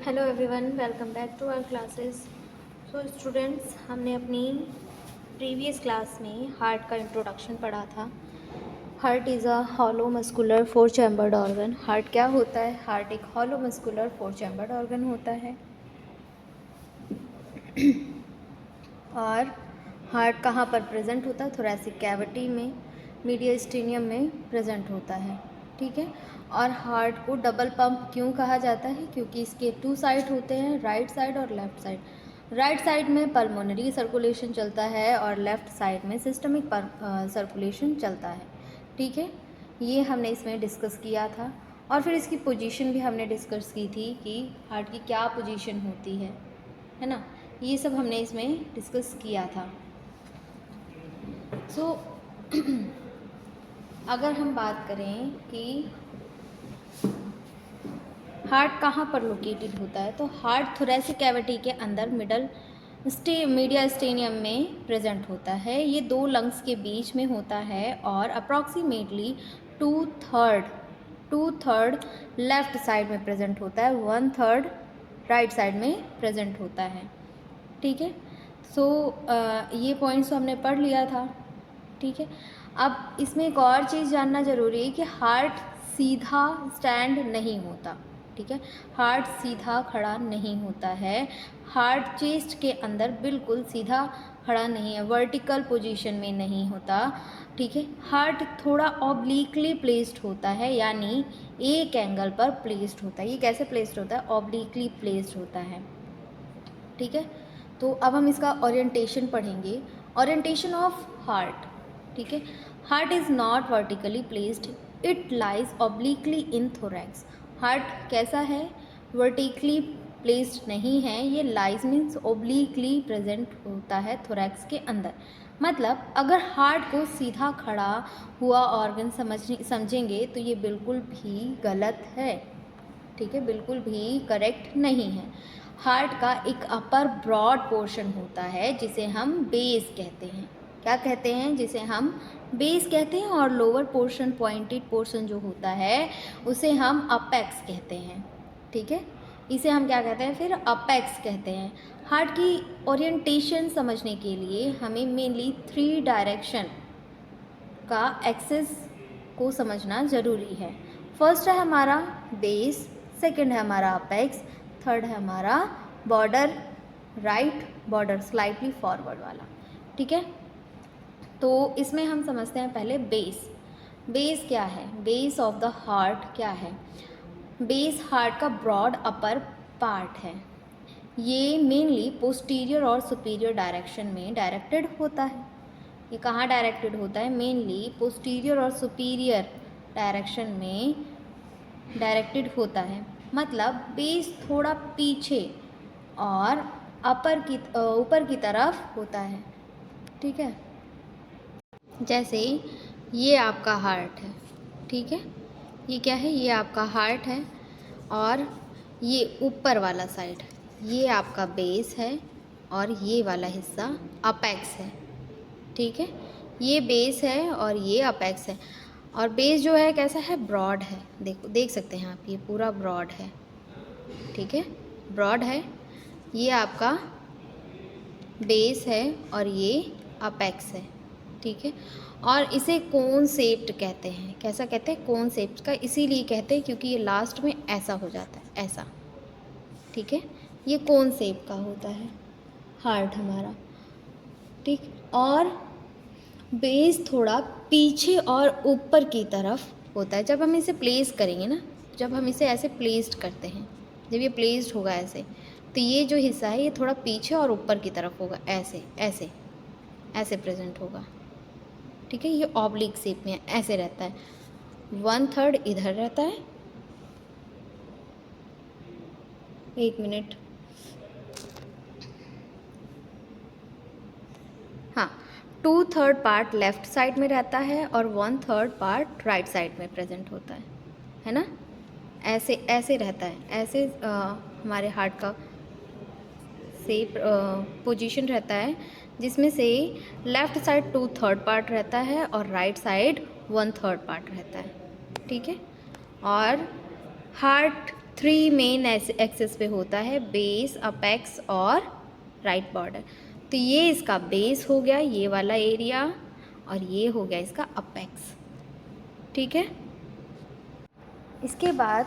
Hello everyone, welcome back to our classes. So students, हमने अपनी previous class में heart का इंट्रोडक्शन पढ़ा था। Heart is a hollow muscular four chambered organ. Heart क्या होता है? हार्ट एक hollow muscular four chambered organ होता है। और हार्ट कहाँ पर प्रेजेंट होता है? थोरैसिक कैविटी में, मीडियस्टेनियम में प्रेजेंट होता है। ठीक है। और हार्ट को डबल पंप क्यों कहा जाता है? क्योंकि इसके टू साइड होते हैं, राइट साइड और लेफ्ट साइड। राइट साइड में पल्मोनरी सर्कुलेशन चलता है और लेफ्ट साइड में सिस्टमिक सर्कुलेशन चलता है। ठीक है, ये हमने इसमें डिस्कस किया था। और फिर इसकी पोजीशन भी हमने डिस्कस की थी कि हार्ट की क्या पोजीशन होती है ना। ये सब हमने इसमें डिस्कस किया था। सो अगर हम बात करें कि हार्ट कहाँ पर लोकेटेड होता है, तो हार्ट थोरैसिक कैविटी के अंदर मीडिया स्टेनियम में प्रेजेंट होता है। ये दो लंग्स के बीच में होता है और approximately to third left side में प्रेजेंट होता है, वन थर्ड राइट साइड में प्रेजेंट होता है। ठीक है। सो ये पॉइंट्स तो हमने पढ़ लिया था। ठीक है। अब इसमें एक और चीज़ जानना ज़रूरी है कि हार्ट सीधा स्टैंड नहीं होता। ठीक है, हार्ट सीधा खड़ा नहीं होता है। हार्ट चेस्ट के अंदर बिल्कुल सीधा खड़ा नहीं है, वर्टिकल पोजीशन में नहीं होता। ठीक है, हार्ट थोड़ा ऑब्लिकली प्लेस्ड होता है, यानी एक एंगल पर प्लेस्ड होता है। ये कैसे प्लेस्ड होता है? ऑब्लिकली प्लेस्ड होता है। ठीक है, तो अब हम इसका ओरिएंटेशन पढ़ेंगे। Orientation of heart. ठीक है, heart is not vertically placed, it lies obliquely in thorax. Heart कैसा है? वर्टिकली प्लेस्ड नहीं है, ये लाइज मीन्स ओब्लिकली प्रेजेंट होता है थोरैक्स के अंदर। मतलब अगर हार्ट को सीधा खड़ा हुआ ऑर्गन समझेंगे तो ये बिल्कुल भी गलत है। ठीक है, बिल्कुल भी करेक्ट नहीं है। हार्ट का एक अपर ब्रॉड पोर्शन होता है जिसे हम बेस कहते हैं। क्या कहते हैं? जिसे हम बेस कहते हैं। और लोअर पोर्शन, पॉइंटेड पोर्शन जो होता है उसे हम अपेक्स कहते हैं। ठीक है, इसे हम क्या कहते हैं? फिर अपेक्स कहते हैं। हार्ट की ओरिएंटेशन समझने के लिए हमें मेनली 3 डायरेक्शन का एक्सिस को समझना ज़रूरी है। फर्स्ट है हमारा बेस, सेकंड है हमारा अपेक्स, थर्ड है हमारा border, right border slightly forward वाला। ठीक है, तो इसमें हम समझते हैं पहले बेस। बेस क्या है? बेस ऑफ द हार्ट क्या है? बेस हार्ट का ब्रॉड अपर पार्ट है। ये मेनली पोस्टीरियर और सुपीरियर डायरेक्शन में डायरेक्टेड होता है। ये कहाँ डायरेक्टेड होता है? मेनली पोस्टीरियर और सुपीरियर डायरेक्शन में डायरेक्टेड होता है। मतलब बेस थोड़ा पीछे और ऊपर की तरफ होता है। ठीक है, जैसे ये आपका हार्ट है। ठीक है, ये क्या है? ये आपका हार्ट है और ये ऊपर वाला साइड ये आपका बेस है और ये वाला हिस्सा अपेक्स है। ठीक है, ये बेस है और ये अपेक्स है। और बेस जो है कैसा है? ब्रॉड है। देख सकते हैं आप, ये पूरा ब्रॉड है। ठीक है, ब्रॉड है। ये आपका बेस है और ये अपेक्स है। ठीक है, और इसे कोन शेप्ड कहते हैं। कैसा कहते हैं? कोन शेप्ड का इसीलिए कहते हैं क्योंकि ये लास्ट में ऐसा हो जाता है, ऐसा। ठीक है, ये कोन शेप का होता है हार्ट हमारा। ठीक, और बेस थोड़ा पीछे और ऊपर की तरफ होता है। जब हम इसे प्लेस करेंगे ना, जब हम इसे ऐसे प्लेस्ड करते हैं, जब ये प्लेस्ड होगा ऐसे, तो ये जो हिस्सा है ये थोड़ा पीछे और ऊपर की तरफ होगा, ऐसे ऐसे ऐसे प्रेजेंट होगा। ठीक है, ये ऑब्लिक शेप में ऐसे रहता है। वन थर्ड इधर रहता है, एक मिनट, हाँ, two third part left side में रहता है और one third part right side में प्रेजेंट होता है ना। ऐसे ऐसे रहता है, ऐसे हमारे हार्ट का शेप पोजीशन रहता है, जिसमें से left side two third part रहता है और right side one third part रहता है। ठीक है, और हार्ट 3 मेन एक्सिस पे होता है, बेस, अपेक्स और राइट बॉर्डर। तो ये इसका बेस हो गया, ये वाला एरिया, और ये हो गया इसका अपेक्स। ठीक है, इसके बाद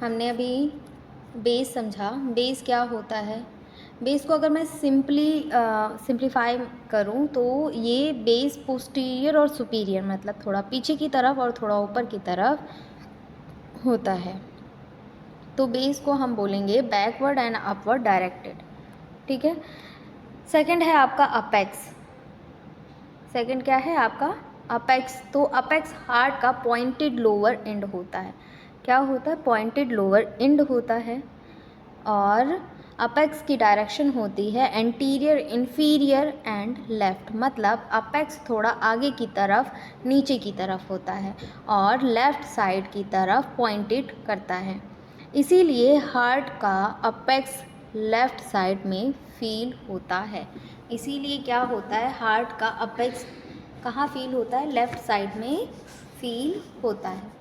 हमने अभी बेस समझा। बेस क्या होता है? बेस को अगर मैं सिंप्लीफाई करूँ तो ये बेस पोस्टीरियर और सुपीरियर, मतलब थोड़ा पीछे की तरफ और थोड़ा ऊपर की तरफ होता है। तो बेस को हम बोलेंगे बैकवर्ड एंड अपवर्ड डायरेक्टेड। ठीक है, सेकंड है आपका अपेक्स। सेकंड क्या है आपका? अपेक्स। तो अपेक्स हार्ट का पॉइंटेड लोअर एंड होता है। क्या होता है? पॉइंटेड लोअर एंड होता है। और अपेक्स की डायरेक्शन होती है एंटीरियर, इन्फीरियर एंड लेफ़्ट। मतलब अपेक्स थोड़ा आगे की तरफ, नीचे की तरफ होता है और लेफ़्ट साइड की तरफ पॉइंटेड करता है। इसीलिए हार्ट का अपेक्स लेफ़्ट साइड में फील होता है। इसीलिए क्या होता है? हार्ट का अपेक्स कहाँ फील होता है? लेफ़्ट साइड में फील होता है।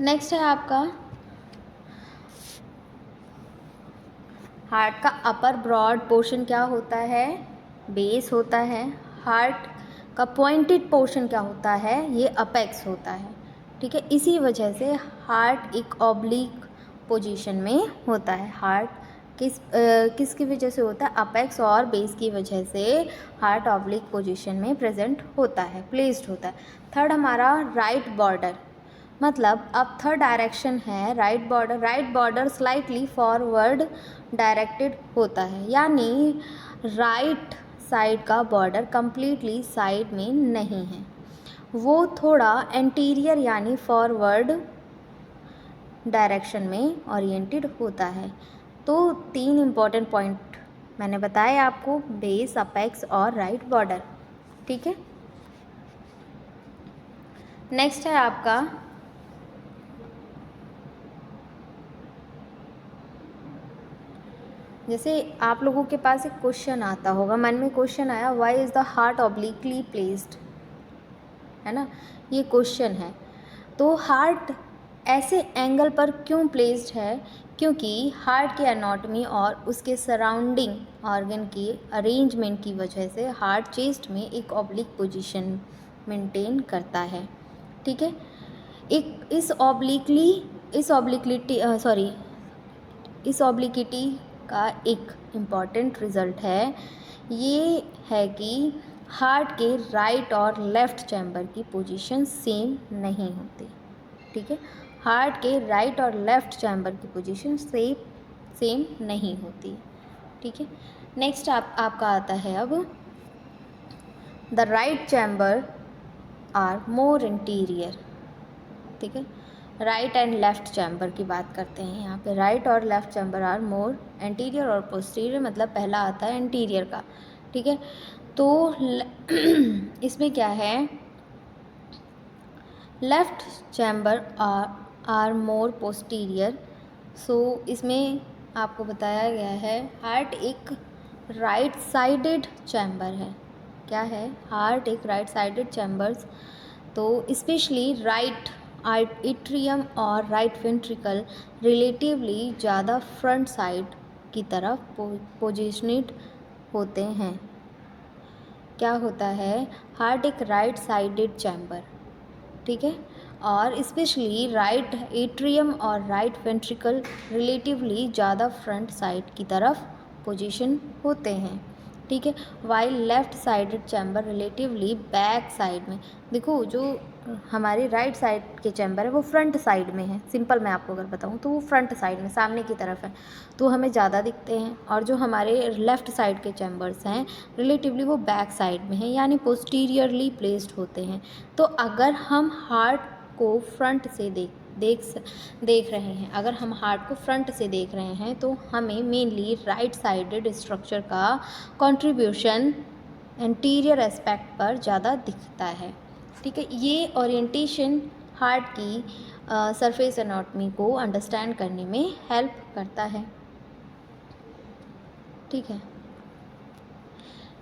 नेक्स्ट है आपका हार्ट का अपर ब्रॉड पोर्शन। क्या होता है? बेस होता है। हार्ट का पॉइंटेड पोर्शन क्या होता है? ये अपेक्स होता है। ठीक है, इसी वजह से हार्ट एक ऑब्लिक पोजीशन में होता है। हार्ट किसकी वजह से होता है? अपेक्स और बेस की वजह से हार्ट ऑब्लिक पोजीशन में प्रेजेंट होता है, प्लेस्ड होता है। थर्ड हमारा राइट बॉर्डर। मतलब अब थर्ड डायरेक्शन है right border. Right border slightly forward directed होता है, यानी राइट साइड का बॉर्डर कंप्लीटली साइड में नहीं है, वो थोड़ा एंटीरियर यानी फॉरवर्ड डायरेक्शन में ओरिएंटेड होता है। तो 3 इम्पॉर्टेंट पॉइंट मैंने बताए आपको, बेस, अपेक्स और राइट बॉर्डर। ठीक है, नेक्स्ट है आपका जैसे आप लोगों के पास एक क्वेश्चन आता होगा, मन में क्वेश्चन आया, why is the heart obliquely placed, है ना, ये क्वेश्चन है। तो हार्ट ऐसे एंगल पर क्यों प्लेस्ड है? क्योंकि हार्ट की एनाटॉमी और उसके सराउंडिंग ऑर्गन की अरेंजमेंट की वजह से हार्ट चेस्ट में एक ऑब्लिक पोजीशन मेंटेन करता है। ठीक है, इस ऑब्लिकिटी का एक इम्पॉर्टेंट रिज़ल्ट है, ये है कि हार्ट के राइट और लेफ़्ट चैम्बर की पोजीशन सेम नहीं होती। ठीक है, हार्ट के राइट और लेफ़्ट चैम्बर की पोजीशन सेम नहीं होती। ठीक है, नेक्स्ट आपका आता है अब the right chamber are more anterior. ठीक है, राइट एंड लेफ़्ट चैम्बर की बात करते हैं यहाँ पे। राइट और left chamber are more anterior और पोस्टीरियर, मतलब पहला आता है एंटीरियर का। ठीक है, तो इसमें क्या है, left chamber are more posterior. So इसमें आपको बताया गया है हार्ट एक राइट साइडेड चैम्बर है। क्या है? हार्ट एक राइट साइडेड चैम्बर्स। तो स्पेशली राइट एट्रियम और राइट वेंट्रिकल रिलेटिवली ज़्यादा फ्रंट साइड की तरफ पोजिशनेड होते हैं। क्या होता है? हार्ट एक राइट साइडेड चैम्बर, ठीक है, और स्पेशली राइट एट्रियम और राइट वेंट्रिकल रिलेटिवली ज़्यादा फ्रंट साइड की तरफ पोजीशन होते हैं। ठीक है, while left sided chamber relatively back side में। देखो, जो हमारे राइट साइड के चैम्बर है वो फ्रंट साइड में है। सिंपल मैं आपको अगर बताऊँ तो वो फ्रंट साइड में, सामने की तरफ है, तो हमें ज़्यादा दिखते हैं। और जो हमारे लेफ़्ट साइड के चैम्बर्स हैं रिलेटिवली वो बैक साइड में हैं, यानी पोस्टीरियरली प्लेस्ड होते हैं। तो अगर हम हार्ट को फ्रंट से देख रहे हैं, अगर हम हार्ट को फ्रंट से देख रहे हैं तो हमें मेनली राइट साइडेड स्ट्रक्चर का कंट्रीब्यूशन एंटीरियर एस्पेक्ट पर ज़्यादा दिखता है। ठीक है, ये ओरिएंटेशन हार्ट की सरफेस एनाटॉमी को अंडरस्टैंड करने में हेल्प करता है। ठीक है,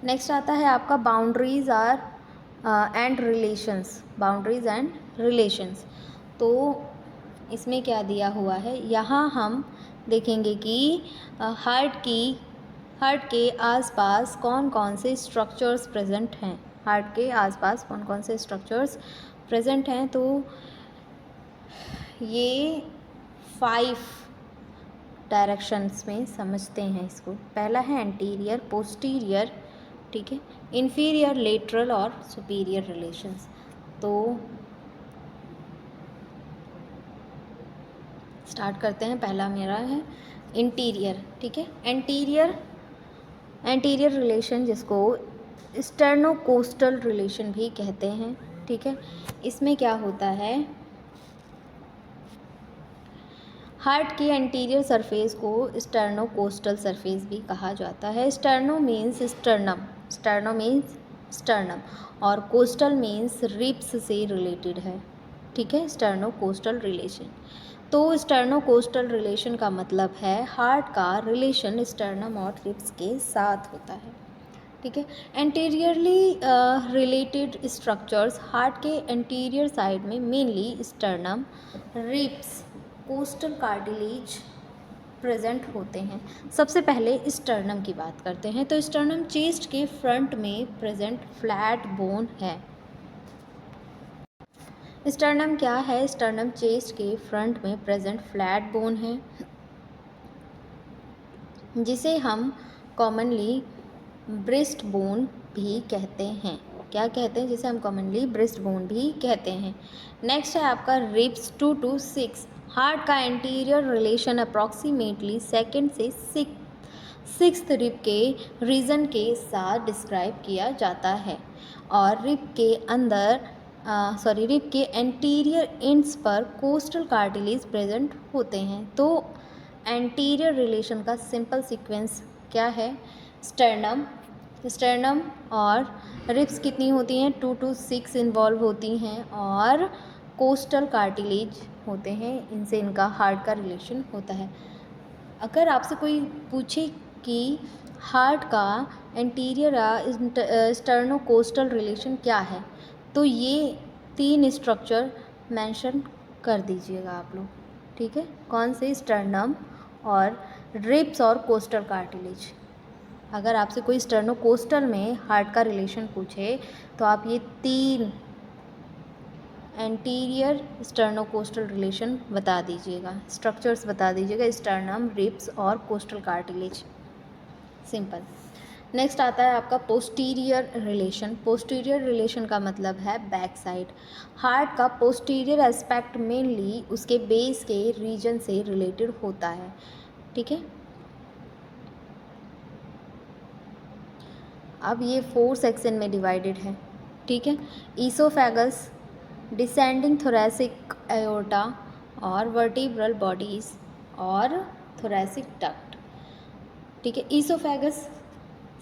नेक्स्ट आता है आपका boundaries and relations. Boundaries and relations, तो इसमें क्या दिया हुआ है, यहाँ हम देखेंगे कि हार्ट के आसपास कौन कौन से स्ट्रक्चर्स प्रेजेंट हैं। हार्ट के आसपास कौन कौन से स्ट्रक्चर्स प्रेजेंट हैं, तो ये 5 डायरेक्शंस में समझते हैं इसको। पहला है एंटीरियर, पोस्टीरियर, ठीक है, इंफीरियर, लेटरल और सुपीरियर रिलेशंस। तो स्टार्ट करते हैं। पहला मेरा है इंटीरियर, ठीक है। एंटीरियर रिलेशन, जिसको स्टर्नोकोस्टल रिलेशन भी कहते हैं, ठीक है। इसमें क्या होता है, हार्ट की एंटीरियर सरफेस को स्टर्नोकोस्टल सरफेस भी कहा जाता है। स्टर्नो मीन्स स्टर्नम और कोस्टल मीन्स रिब्स से रिलेटेड है, ठीक है, स्टर्नोकोस्टल रिलेशन। तो स्टर्नोकोस्टल रिलेशन का मतलब है हार्ट का रिलेशन स्टर्नम और रिब्स के साथ होता है, ठीक है। एंटीरियरली रिलेटेड स्ट्रक्चर्स हार्ट के एंटीरियर साइड में mainly sternum, ribs, costal cartilage present होते हैं। सबसे पहले स्टर्नम की बात करते हैं। तो स्टर्नम चेस्ट के फ्रंट में प्रेजेंट फ्लैट बोन है। स्टर्नम क्या है, स्टर्नम चेस्ट के फ्रंट में प्रेजेंट फ्लैट बोन है, जिसे हम कॉमनली ब्रेस्ट बोन भी कहते हैं। क्या कहते हैं, जिसे हम कॉमनली ब्रेस्ट बोन भी कहते हैं। नेक्स्ट है आपका रिब्स 2 to 6। हार्ट का एंटीरियर रिलेशन अप्रॉक्सीमेटली सेकंड से सिक्स्थ रिब के रीजन के साथ डिस्क्राइब किया जाता है और रिब के एंटीरियर एंड्स पर कोस्टल कार्टिलेज प्रेजेंट होते हैं। तो एंटीरियर रिलेशन का सिंपल सीक्वेंस क्या है, स्टर्नम और रिब्स कितनी होती हैं, 2 to 6 इन्वॉल्व होती हैं और कोस्टल कार्टिलेज होते हैं, इनसे इनका हार्ट का रिलेशन होता है। अगर आपसे कोई पूछे कि हार्ट का एंटीरियर स्टर्नोकोस्टल रिलेशन क्या है, तो ये 3 स्ट्रक्चर मेंशन कर दीजिएगा आप लोग, ठीक है। कौन से, स्टर्नम और रिब्स और कोस्टल कार्टिलेज। अगर आपसे कोई स्टर्नोकोस्टल में हार्ट का रिलेशन पूछे तो आप ये 3 एंटीरियर स्टर्नोकोस्टल रिलेशन बता दीजिएगा, स्ट्रक्चर्स बता दीजिएगा, स्टर्नम, रिब्स और कोस्टल कार्टिलेज, सिंपल। नेक्स्ट आता है आपका पोस्टीरियर रिलेशन। पोस्टीरियर रिलेशन का मतलब है बैक साइड। हार्ट का पोस्टीरियर एस्पेक्ट मेनली उसके बेस के रीजन से रिलेटेड होता है, ठीक है। अब ये 4 सेक्शन में डिवाइडेड है, ठीक है। ईसोफेगस, डिसेंडिंग थोरैसिक एओर्टा और वर्टिब्रल बॉडीज़ और थोरैसिक डक्ट, ठीक है। ईसोफेगस,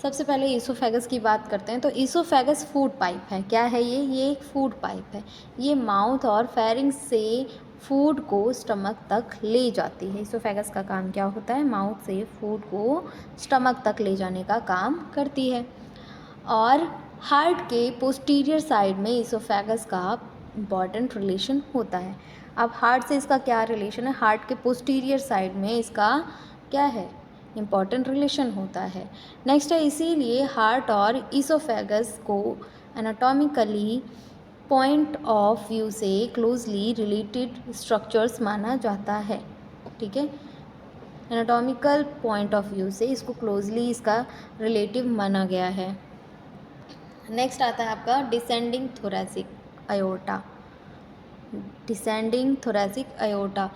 सबसे पहले ईसोफेगस की बात करते हैं। तो ईसोफेगस फूड पाइप है। क्या है ये एक फूड पाइप है। ये माउथ और फेरिंग्स से फूड को स्टमक तक ले जाती है। ईसोफेगस का काम क्या होता है, माउथ से फूड को स्टमक तक ले जाने का काम करती है। और हार्ट के पोस्टीरियर साइड में ईसोफेगस का इम्पॉर्टेंट रिलेशन होता है। अब हार्ट से इसका क्या रिलेशन है, हार्ट के पोस्टीरियर साइड में इसका क्या है, इम्पॉर्टेंट रिलेशन होता है। नेक्स्ट है, इसीलिए हार्ट और ईसोफेगस को एनाटॉमिकली पॉइंट ऑफ व्यू से क्लोजली रिलेटेड स्ट्रक्चर्स माना जाता है, ठीक है। एनाटॉमिकल पॉइंट ऑफ व्यू से इसको क्लोजली इसका रिलेटिव माना गया है। नेक्स्ट आता है आपका descending thoracic aorta. Descending thoracic aorta,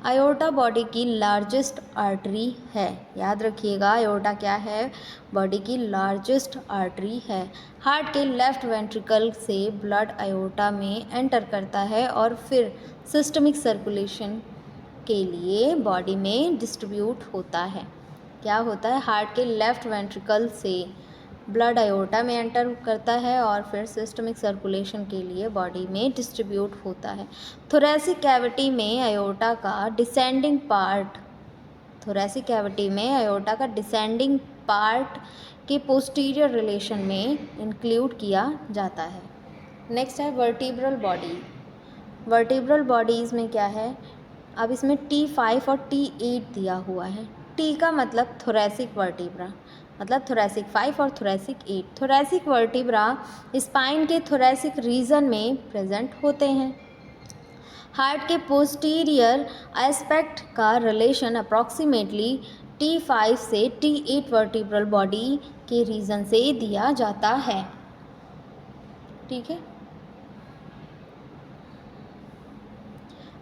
aorta body की लार्जेस्ट आर्टरी है। याद रखिएगा, अयोर्टा क्या है, बॉडी की लार्जेस्ट आर्टरी है। हार्ट के लेफ्ट वेंट्रिकल से ब्लड अयोर्टा में एंटर करता है और फिर सिस्टमिक सर्कुलेशन के लिए बॉडी में डिस्ट्रीब्यूट होता है। क्या होता है, हार्ट के लेफ्ट वेंट्रिकल से ब्लड अयोर्टा में एंटर करता है और फिर सिस्टमिक सर्कुलेशन के लिए बॉडी में डिस्ट्रीब्यूट होता है। थोरैसिक कैविटी में अयोर्टा का डिसेंडिंग पार्ट के पोस्टीरियर रिलेशन में इंक्लूड किया जाता है। नेक्स्ट है वर्टिब्रल बॉडी। वर्टिब्रल बॉडीज़ में क्या है, अब इसमें T5 और T8 दिया हुआ है। T का मतलब थोरेसिक वर्टिब्रा, मतलब थोरेसिक 5 और थोरेसिक 8। थोरेसिक वर्टिब्रा स्पाइन के थोरेसिक रीजन में प्रेजेंट होते हैं। हार्ट के पोस्टीरियर एस्पेक्ट का रिलेशन अप्रॉक्सीमेटली T5 से T8 वर्टिब्रल बॉडी के रीजन से दिया जाता है। ठीक है,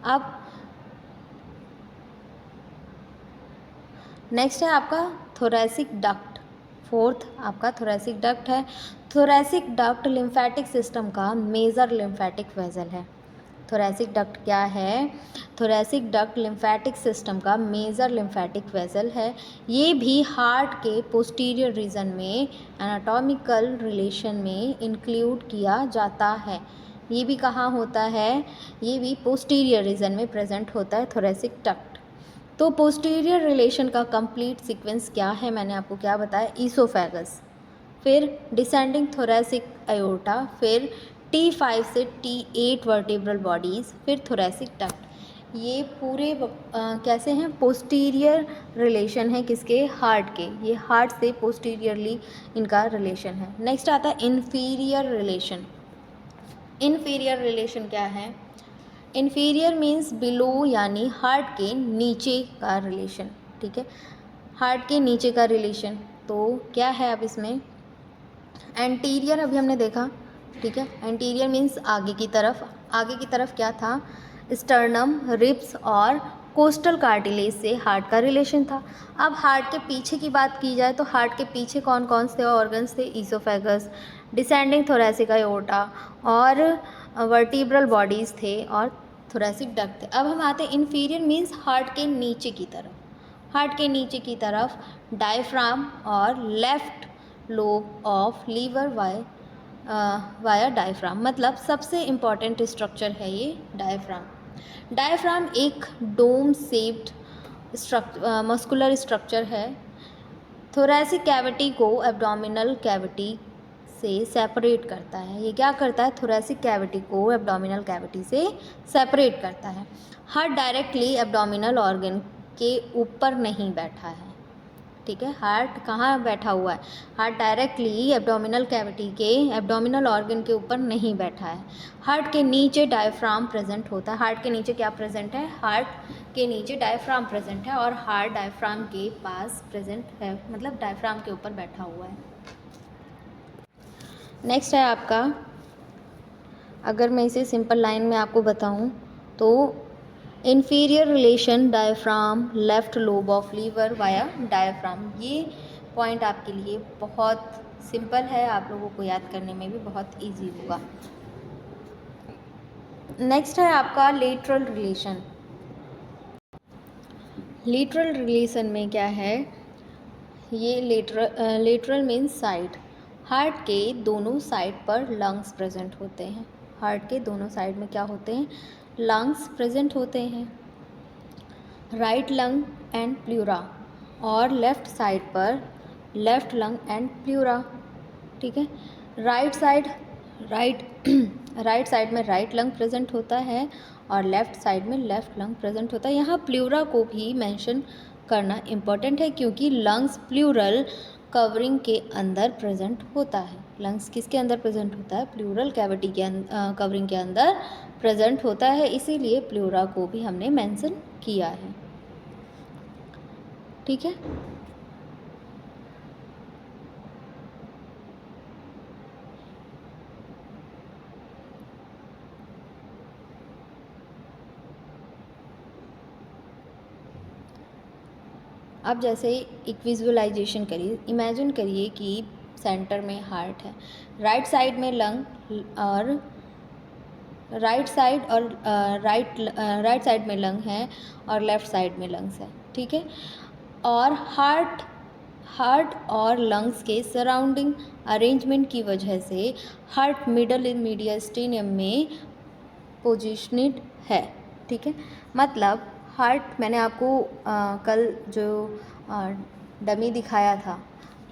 अब नेक्स्ट है आपका थोरेसिक डक्ट। फोर्थ आपका थोरेसिक डक्ट है। थोरेसिक डक्ट लिम्फेटिक सिस्टम का मेजर लिम्फेटिक वेसल है। थोरेसिक डक्ट क्या है? थोरेसिक डक्ट लिम्फेटिक सिस्टम का मेजर लिम्फेटिक वेसल है। ये भी हार्ट के पोस्टीरियर रीजन में एनाटॉमिकल रिलेशन में इंक्लूड किया जाता है। ये भी कहाँ होता है? ये भी पोस्टीरियर रीजन में प्रेजेंट होता है थोरेसिक डक्ट। तो पोस्टीरियर रिलेशन का कंप्लीट सीक्वेंस क्या है? मैंने आपको क्या बताया? ईसोफेगस, फिर डिसेंडिंग थोरेसिक अयोर्टा, फिर T5 से T8 वर्टिब्रल बॉडीज़, फिर थोरेसिक डक्ट। ये पूरे कैसे हैं? पोस्टीरियर रिलेशन है किसके? हार्ट के। ये हार्ट से पोस्टीरियरली इनका रिलेशन है। नेक्स्ट आता है इन्फीरियर रिलेशन। इन्फीरियर रिलेशन क्या है? इन्फीरियर मीन्स बिलो, यानी हार्ट के नीचे का रिलेशन। ठीक है, हार्ट के नीचे का रिलेशन। तो क्या है अब इसमें? एंटीरियर अभी हमने देखा। ठीक है, एंटीरियर मीन्स आगे की तरफ। आगे की तरफ क्या था? स्टर्नम, रिब्स और कोस्टल कार्टिलेज से हार्ट का रिलेशन था। अब हार्ट के पीछे की बात की जाए तो हार्ट के पीछे कौन कौन से ऑर्गन्स थे? ईसोफेगस, डिसेंडिंग थोरेसिक अयोर्टा और वर्टिब्रल बॉडीज़ थे और थोरेसिक डक्ट थे। अब हम आते हैं इन्फीरियर मीन्स हार्ट के नीचे की तरफ। हार्ट के नीचे की तरफ डायफ्राम और left lobe of liver via diaphragm, मतलब सबसे इम्पॉर्टेंट स्ट्रक्चर है ये डायफ्राम। डायफ्राम एक डोम शेप्ड मस्कुलर स्ट्रक्चर है। थोरेसिक कैविटी को एब्डोमिनल कैविटी से सेपरेट करता है। ये क्या करता है? थोरेसिक कैविटी को एब्डोमिनल कैविटी से सेपरेट करता है। हार्ट डायरेक्टली एब्डोमिनल ऑर्गन के ऊपर नहीं बैठा है। ठीक है, हार्ट कहाँ बैठा हुआ है? हार्ट डायरेक्टली एब्डोमिनल कैविटी के एब्डोमिनल ऑर्गन के ऊपर नहीं बैठा है। हार्ट के नीचे डायफ्राम प्रेजेंट होता है। हार्ट के नीचे क्या प्रेजेंट है? हार्ट के नीचे डायफ्राम प्रेजेंट है और हार्ट डायफ्राम के पास प्रेजेंट है, मतलब डायफ्राम के ऊपर बैठा हुआ है। नेक्स्ट है आपका, अगर मैं इसे सिंपल लाइन में आपको बताऊं तो inferior relation diaphragm left lobe of liver via diaphragm. ये पॉइंट आपके लिए बहुत सिंपल है, आप लोगों को याद करने में भी बहुत इजी होगा। नेक्स्ट है आपका लेटरल रिलेशन। लेटरल रिलेशन में क्या है? ये लेटरल मीन्स साइड। हार्ट के दोनों साइड पर लंग्स प्रेजेंट होते हैं। हार्ट के दोनों साइड में क्या होते हैं? लंग्स प्रेजेंट होते हैं। राइट लंग एंड प्लूरा, और लेफ्ट साइड पर लेफ्ट लंग एंड प्लूरा। ठीक है, राइट साइड में राइट लंग प्रेजेंट होता है और लेफ्ट साइड में लेफ्ट लंग प्रेजेंट होता है। यहाँ प्लूरा को भी मेंशन करना इम्पोर्टेंट है क्योंकि लंग्स प्लूरल कवरिंग के अंदर प्रेजेंट होता है। लंग्स किसके अंदर प्रेजेंट होता है? प्लूरल कैविटी के कवरिंग के अंदर प्रेजेंट होता है, इसीलिए प्लूरा को भी हमने मेंशन किया है। ठीक है, अब जैसे एक विजुअलाइजेशन करिए। इमेजिन करिए कि सेंटर में हार्ट है, राइट साइड में लंग और राइट साइड में लंग है और लेफ्ट साइड में लंग्स है। ठीक है, और हार्ट और लंग्स के सराउंडिंग अरेंजमेंट की वजह से हार्ट मिडल इन मीडियस्टेनियम में पोजिशनड है। ठीक है, मतलब हार्ट मैंने आपको कल जो डमी दिखाया था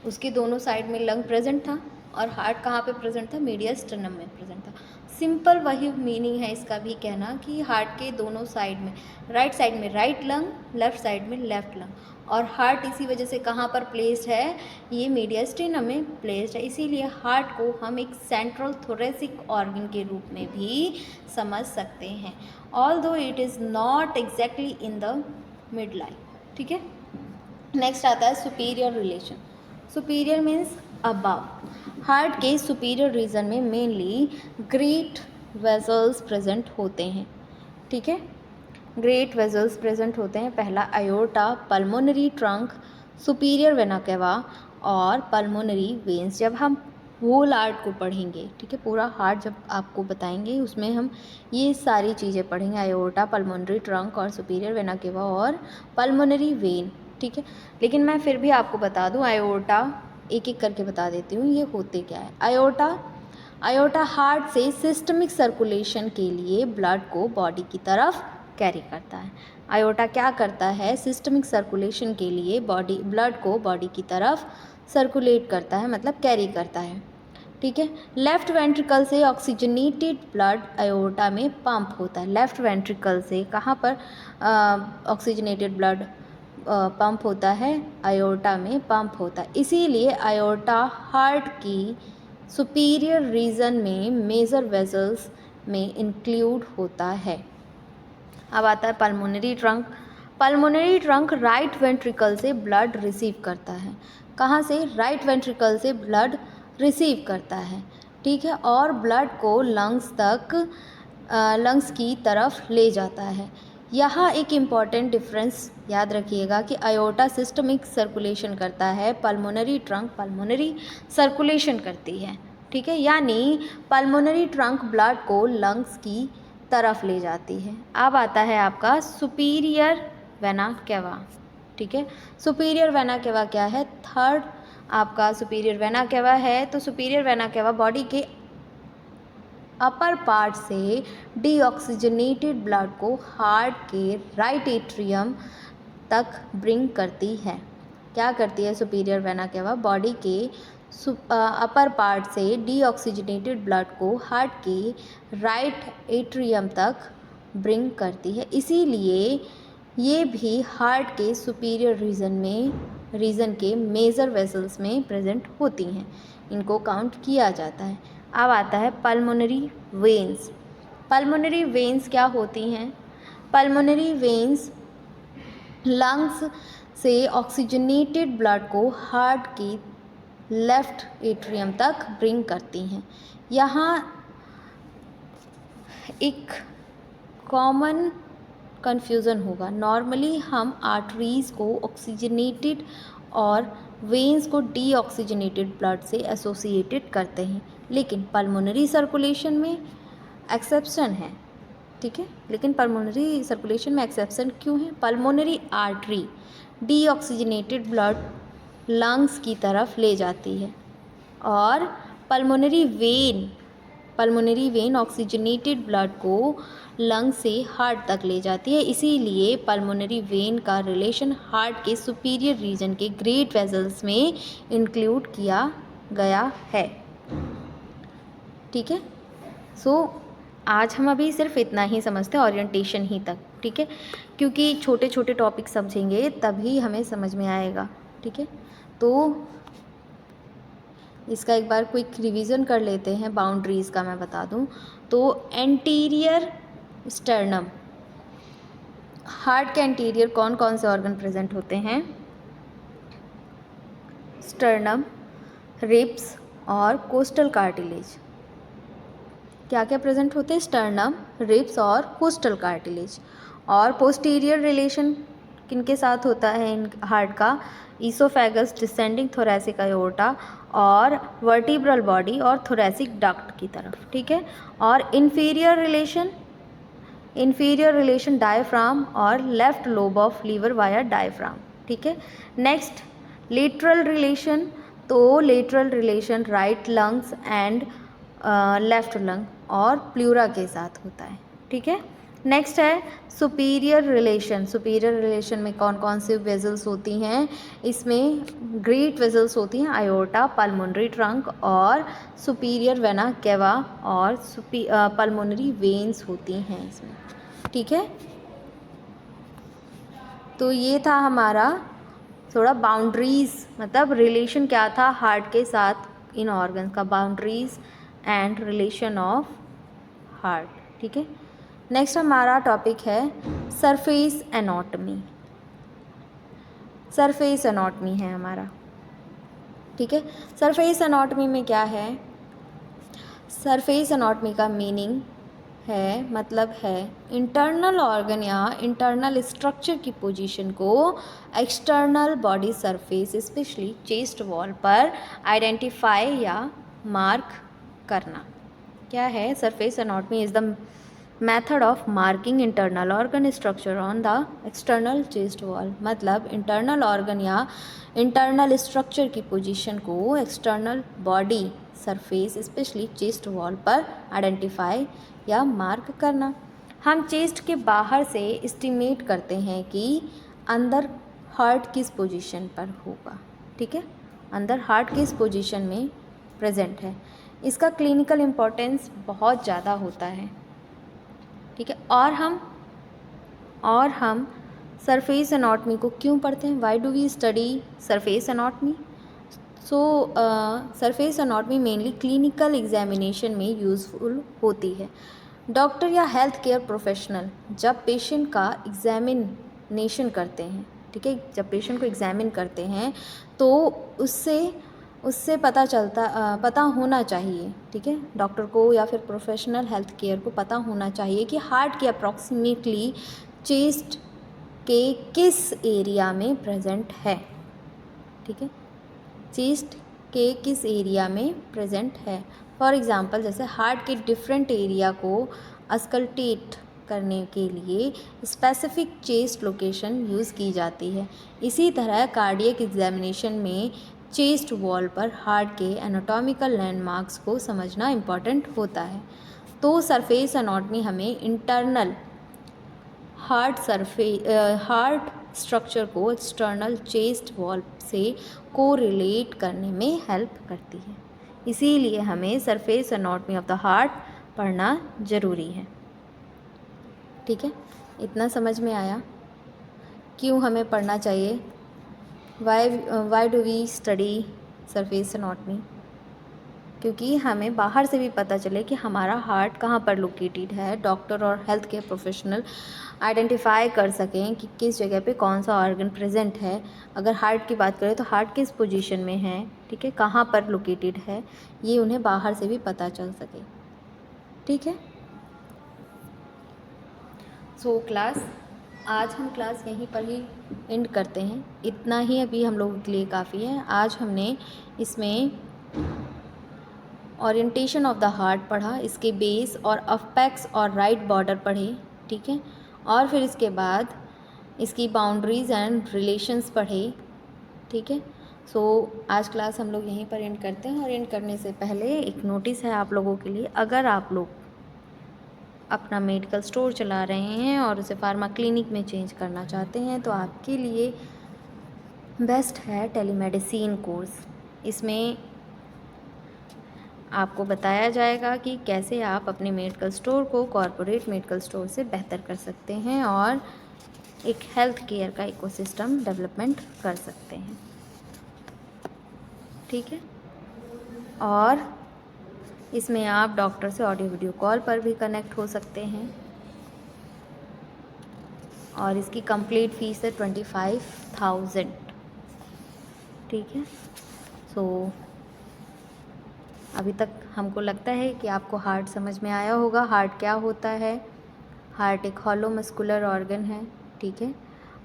उसके दोनों साइड में लंग प्रेजेंट था और हार्ट कहाँ पे प्रेजेंट था? मीडियस्टेनम में प्रेजेंट था। सिंपल वही मीनिंग है इसका भी कहना कि हार्ट के दोनों साइड में, राइट साइड में राइट लंग, लेफ्ट साइड में लेफ्ट लंग, और हार्ट इसी वजह से कहाँ पर प्लेस्ड है, ये मीडियस्टिनम में प्लेस्ड है। इसीलिए हार्ट को हम एक सेंट्रल थोरेसिक ऑर्गन के रूप में भी समझ सकते हैं, although it is not exactly in the mid line. ठीक है, नेक्स्ट आता है superior relation. Superior means above. Heart के सुपीरियर रीजन में मेनली ग्रेट वेसल्स प्रेजेंट होते हैं। ठीक है, ग्रेट वेसल्स प्रेजेंट होते हैं। पहला aorta, pulmonary trunk, superior vena cava और पल्मोनरी वेन्स। जब हम होल हार्ट को पढ़ेंगे, ठीक है, पूरा हार्ट जब आपको बताएंगे उसमें हम ये सारी चीज़ें पढ़ेंगे, आयोर्टा, पल्मोनरी ट्रंक और सुपीरियर वेना केवा और पल्मोनरी वेन। ठीक है, लेकिन मैं फिर भी आपको बता दूं, आयोर्टा एक एक करके बता देती हूँ ये होते क्या है। आयोर्टा हार्ट से सिस्टमिक सर्कुलेशन के लिए ब्लड को बॉडी की तरफ कैरी करता है। आयोर्टा क्या करता है, सिस्टमिक सर्कुलेशन के लिए ब्लड को बॉडी की तरफ सर्कुलेट करता है, मतलब कैरी करता है। ठीक है, लेफ्ट वेंट्रिकल से ऑक्सीजनेटेड ब्लड आयोर्टा में पंप होता है। लेफ्ट वेंट्रिकल से कहाँ पर ऑक्सीजनेटेड ब्लड पंप होता है, आयोर्टा में पंप होता है। इसीलिए आयोर्टा हार्ट की सुपीरियर रीजन में मेजर वेसल्स में इंक्लूड होता है। अब आता है pulmonary trunk. Pulmonary trunk right ventricle से ब्लड रिसीव करता है। कहाँ से, राइट वेंट्रिकल से ब्लड रिसीव करता है। ठीक है, और ब्लड को लंग्स की तरफ ले जाता है। यहाँ एक इम्पॉर्टेंट डिफरेंस याद रखिएगा कि आयोर्टा सिस्टमिक सर्कुलेशन करता है, पल्मोनरी ट्रंक पल्मोनरी सर्कुलेशन करती है। ठीक है, यानी पल्मोनरी ट्रंक ब्लड को लंग्स की तरफ ले जाती है। अब आता है आपका सुपीरियर वेना केवा। ठीक है, सुपीरियर वेना केवा क्या है, थर्ड आपका सुपीरियर वेना केवा है। तो सुपीरियर वेना केवा बॉडी के अपर पार्ट से डीऑक्सीजनेटेड ब्लड को हार्ट के राइट एट्रियम तक ब्रिंग करती है। क्या करती है सुपीरियर वेना केवा, बॉडी के अपर पार्ट से डीऑक्सीजनेटेड ब्लड को हार्ट के राइट एट्रियम तक ब्रिंग करती है। इसीलिए ये भी हार्ट के सुपीरियर रीजन के मेजर वेसल्स में प्रेजेंट होती हैं, इनको काउंट किया जाता है। अब आता है पल्मोनरी वेन्स। पल्मोनरी वेन्स क्या होती हैं, पल्मोनरी वेन्स लंग्स से ऑक्सीजनेटेड ब्लड को हार्ट की लेफ्ट एट्रियम तक ब्रिंग करती हैं। यहाँ एक कॉमन कन्फ्यूज़न होगा, नॉर्मली हम आर्टरीज़ को ऑक्सीजनेटेड और वेन्स को डीऑक्सीजनेटेड ब्लड से एसोसिएटेड करते हैं, लेकिन पल्मोनरी सर्कुलेशन में एक्सेप्शन है। ठीक है, लेकिन पल्मोनरी सर्कुलेशन में एक्सेप्शन क्यों है, pulmonary artery deoxygenated blood lungs की तरफ ले जाती है और पल्मोनरी वेन ऑक्सीजनेटेड ब्लड को लंग से हार्ट तक ले जाती है। इसीलिए पल्मोनरी वेन का रिलेशन हार्ट के सुपीरियर रीजन के ग्रेट वेसल्स में इंक्लूड किया गया है। ठीक है, आज हम अभी सिर्फ इतना ही समझते हैं, ओरिएंटेशन ही तक। ठीक है, क्योंकि छोटे छोटे टॉपिक समझेंगे तभी हमें समझ में आएगा। ठीक है, तो इसका एक बार क्विक रिवीजन कर लेते हैं। बाउंड्रीज़ का मैं बता दूं तो एंटीरियर स्टर्नम, हार्ट के एंटीरियर कौन कौन से ऑर्गन प्रेजेंट होते हैं, स्टर्नम, रिब्स और कोस्टल कार्टिलेज। क्या क्या प्रेजेंट होते हैं, स्टर्नम, रिब्स और कोस्टल कार्टिलेज। और पोस्टीरियर रिलेशन किनके साथ होता है इन हार्ट का, ईसोफेगस, डिसेंडिंग थोरैसिक आयोर्टा और वर्टिब्रल बॉडी और थोरैसिक डक्ट की तरफ। ठीक है, और इन्फीरियर रिलेशन डायफ्राम और left lobe of liver via diaphragm. ठीक है, नेक्स्ट लेटरल रिलेशन, तो lateral relation right lungs and left lung और प्लूरा के साथ होता है। ठीक है, नेक्स्ट है सुपीरियर रिलेशन। सुपीरियर रिलेशन में कौन कौन सी वेजल्स होती हैं? इसमें ग्रेट वेजल्स होती हैं, आयोर्टा, पल्मोनरी ट्रंक और सुपीरियर वेना केवा और पल्मोनरी वेन्स होती हैं इसमें, ठीक है। तो ये था हमारा थोड़ा बाउंड्रीज, मतलब रिलेशन क्या था हार्ट के साथ इन ऑर्गन्स का, boundaries and relation of heart, ठीक है। नेक्स्ट हमारा टॉपिक है सरफेस एनाटॉमी। सरफेस एनाटॉमी है हमारा, ठीक है। सरफेस एनाटॉमी में क्या है? सरफेस एनाटॉमी का मीनिंग है, मतलब है इंटरनल ऑर्गन या इंटरनल स्ट्रक्चर की पोजीशन को external body surface specially chest wall पर आइडेंटिफाई या मार्क करना। क्या है? Surface anatomy is the method of marking internal organ structure on the external chest wall. मतलब इंटरनल ऑर्गन या इंटरनल स्ट्रक्चर की पोजीशन को external body surface specially chest wall पर आइडेंटिफाई या मार्क करना। हम चेस्ट के बाहर से एस्टिमेट करते हैं कि अंदर हार्ट किस पोजीशन पर होगा, ठीक है। अंदर हार्ट किस पोजीशन में प्रेजेंट है, इसका क्लिनिकल इम्पोर्टेंस बहुत ज़्यादा होता है, ठीक है। और हम सरफेस एनाटॉमी को क्यों पढ़ते हैं? Why do we study surface anatomy? So surface anatomy mainly clinical examination में यूज़फुल होती है। डॉक्टर या हेल्थ केयर प्रोफेशनल जब पेशेंट का एग्जामिनेशन करते हैं, ठीक है, जब पेशेंट को एग्जामिन करते हैं तो उससे पता होना चाहिए, ठीक है, डॉक्टर को या फिर प्रोफेशनल हेल्थ केयर को पता होना चाहिए कि हार्ट के अप्रॉक्सीमेटली चेस्ट के किस एरिया में प्रेजेंट है, ठीक है, चेस्ट के किस एरिया में प्रेजेंट है। फॉर एग्ज़ाम्पल जैसे हार्ट के डिफरेंट एरिया को अस्कल्टेट करने के लिए स्पेसिफिक चेस्ट लोकेशन यूज़ की जाती है। इसी तरह कार्डियक एग्जामिनेशन में चेस्ट वॉल पर हार्ट के एनाटॉमिकल लैंडमार्क्स को समझना इम्पॉर्टेंट होता है। तो सरफेस एनाटॉमी हमें इंटरनल हार्ट स्ट्रक्चर को एक्सटर्नल चेस्ट वॉल से कोरिलेट करने में हेल्प करती है। इसीलिए हमें surface anatomy of the heart पढ़ना ज़रूरी है, ठीक है। इतना समझ में आया क्यों हमें पढ़ना चाहिए? Why do we study surface anatomy? क्योंकि हमें बाहर से भी पता चले कि हमारा हार्ट कहाँ पर लोकेटेड है, डॉक्टर और हेल्थ केयर प्रोफेशनल आइडेंटिफाई कर सकें कि किस जगह पे कौन सा ऑर्गन प्रेजेंट है। अगर हार्ट की बात करें तो हार्ट किस पोजीशन में है, ठीक है, कहाँ पर लोकेटेड है, ये उन्हें बाहर से भी पता चल सके, ठीक है। सो क्लास आज हम क्लास यहीं पर ही एंड करते हैं। इतना ही अभी हम लोगों के लिए काफ़ी है। आज हमने इसमें ओरिएंटेशन ऑफ द हार्ट पढ़ा, इसके बेस और अपेक्स और राइट बॉर्डर पढ़े, ठीक है, और फिर इसके बाद इसकी बाउंड्रीज़ एंड रिलेशंस पढ़े, ठीक है। सो आज क्लास हम लोग यहीं पर एंड करते हैं। और एंड करने से पहले एक नोटिस है आप लोगों के लिए, अगर आप लोग अपना मेडिकल स्टोर चला रहे हैं और उसे फार्मा क्लिनिक में चेंज करना चाहते हैं तो आपके लिए बेस्ट है टेलीमेडिसिन कोर्स। इसमें आपको बताया जाएगा कि कैसे आप अपने मेडिकल स्टोर को कॉरपोरेट मेडिकल स्टोर से बेहतर कर सकते हैं और एक हेल्थ केयर का इकोसिस्टम डेवलपमेंट कर सकते हैं, ठीक है। और इसमें आप डॉक्टर से ऑडियो वीडियो कॉल पर भी कनेक्ट हो सकते हैं और इसकी कंप्लीट फ़ीस है 25,000, ठीक है। सो अभी तक हमको लगता है कि आपको हार्ट समझ में आया होगा। हार्ट क्या होता है? हार्ट एक हॉलो मस्कुलर ऑर्गन है, ठीक है,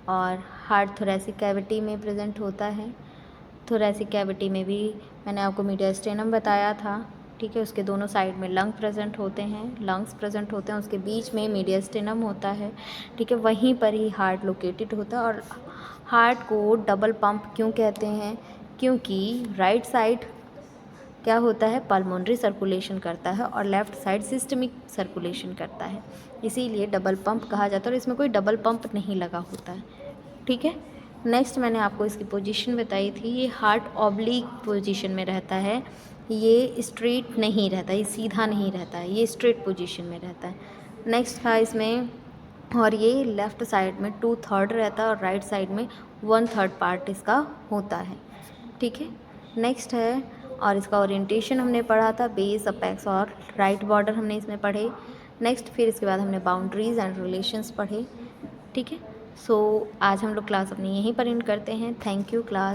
और हार्ट थोरैसिक कैविटी में प्रेजेंट होता है। थोरैसिक कैविटी में भी मैंने आपको मीडियस्टेनम बताया था, ठीक है, उसके दोनों साइड में लंग्स प्रेजेंट होते हैं, उसके बीच में मीडियस्टेनम होता है, ठीक है, वहीं पर ही हार्ट लोकेटेड होता है। और हार्ट को डबल पंप क्यों कहते हैं? क्योंकि राइट साइड क्या होता है, पल्मोनरी सर्कुलेशन करता है और लेफ़्ट साइड सिस्टमिक सर्कुलेशन करता है, इसीलिए डबल पंप कहा जाता है और इसमें कोई डबल पंप नहीं लगा होता है। ठीक है। नेक्स्ट मैंने आपको इसकी पोजीशन बताई थी, ये हार्ट ऑब्लिक पोजीशन में रहता है, ये स्ट्रेट नहीं रहता, ये सीधा नहीं रहता है, ये स्ट्रेट पोजीशन में रहता है। नेक्स्ट था इसमें, और ये लेफ़्ट साइड में 2/3 रहता है और राइट साइड में 1/3 पार्ट इसका होता है। ठीक है। नेक्स्ट है, और इसका ओरिएंटेशन हमने पढ़ा था, बेस, अपेक्स और राइट बॉर्डर हमने इसमें पढ़े। नेक्स्ट फिर इसके बाद हमने बाउंड्रीज़ एंड रिलेशंस पढ़े। ठीक है। सो आज हम लोग क्लास अपनी यहीं पर एंड करते हैं। Thank you class.